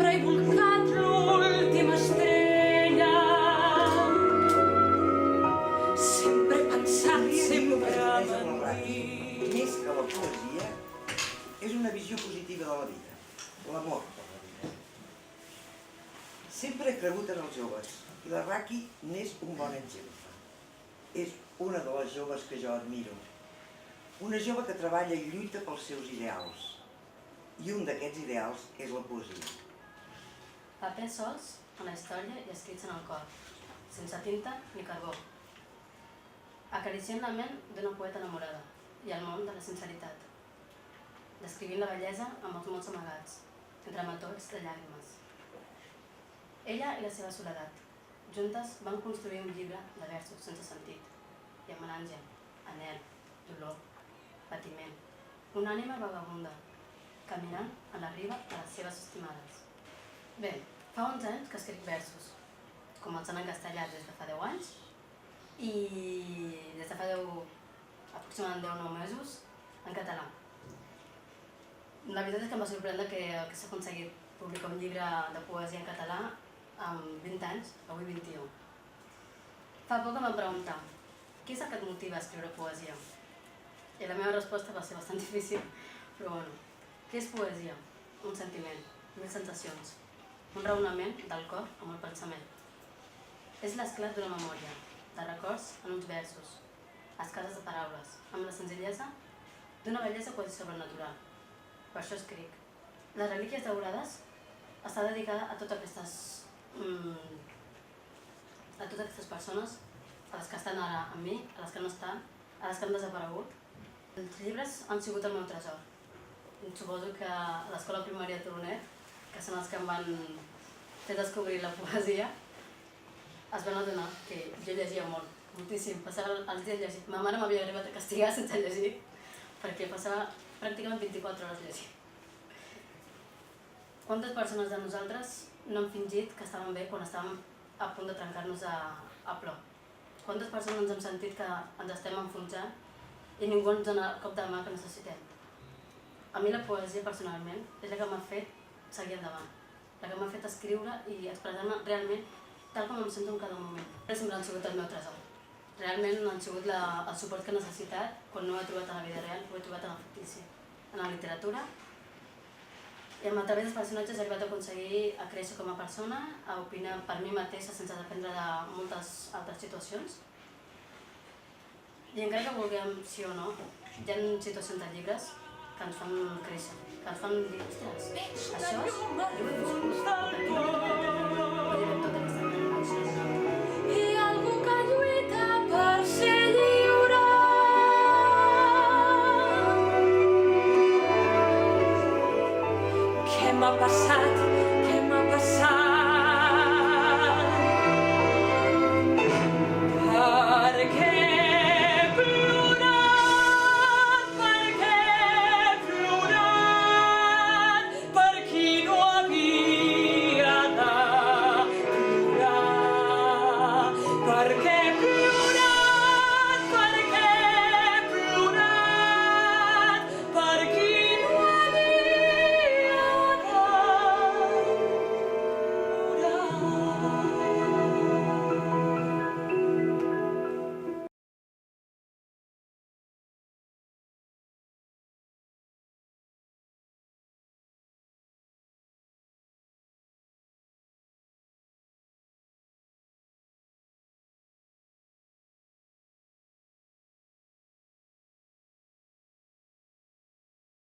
Sempre he volcat l'última estrella. Sempre he pensat, sempre mentir. Més que la poesia, és una visió positiva de la vida, l'amor per la vida. Sempre he cregut en els joves i la Raki n'és un bon exemple. És una de les joves que jo admiro. Una jove que treballa i lluita pels seus ideals. I un d'aquests ideals és la poesia. Papers sols en la història i escrits en el cor, sense tinta ni carbó. Acariciant la ment d'una poeta enamorada i el món de la sinceritat. Descrivint la bellesa amb els mots amagats, entre matolls de llàgrimes. Ella i la seva soledat, juntes van construir un llibre de versos sense sentit, i amb melange, anhel, dolor, patiment, una ànima vagabunda, caminant a la riba de les seves estimades. Bé, fa 11 anys que escric versos, començant en castellà des de fa 10 anys i des de fa aproximadament 10 mesos en català. La veritat és que em va sorprendre que s'ha aconseguit publicar un llibre de poesia en català amb 20 anys, avui 21. Fa poc em van preguntar, què és el que et motiva a escriure poesia? I la meva resposta va ser bastant difícil, però bueno. Què és poesia? Un sentiment, 1000 sensacions, un raonament del cor amb el pensament. És l'esclat d'una memòria, de records en uns versos, escasses de paraules, amb la senzillesa d'una bellesa quasi sobrenatural. Per això escric. Les relíquies daurades està dedicada a totes aquestes persones, a les que estan ara amb mi, a les que no estan, a les que han desaparegut. Els llibres han sigut el meu tresor. Suposo que a l'escola primària Turonet, que són els que em van fer descobrir la poesia, es van adonar que jo llegia molt, moltíssim. Passava els dies llegint. Ma mare m'havia arribat a castigar sense llegir, perquè passava pràcticament 24 hores llegint. Quantes persones de nosaltres no han fingit que estàvem bé quan estàvem a punt de trencar-nos a plor? Quantes persones ens hem sentit que ens estem enfonsant i ningú ens dona el cop de mà que necessitem? A mi la poesia, personalment, és la que m'ha fet seguir endavant, la que m'ha fet escriure i expressar-me realment tal com em sento en cada moment. Sempre han sigut el meu tresor. Realment han sigut el suport que he necessitat quan no ho he trobat a la vida real, ho he trobat en la fictícia, en la literatura. I a través dels personatges he arribat a aconseguir a créixer com a persona, a opinar per mi mateixa sense dependre de moltes altres situacions. I encara que vulguem sí o no, hi ha situacions de llibres que ens fan créixer, que ens fan dir, ostres, això és...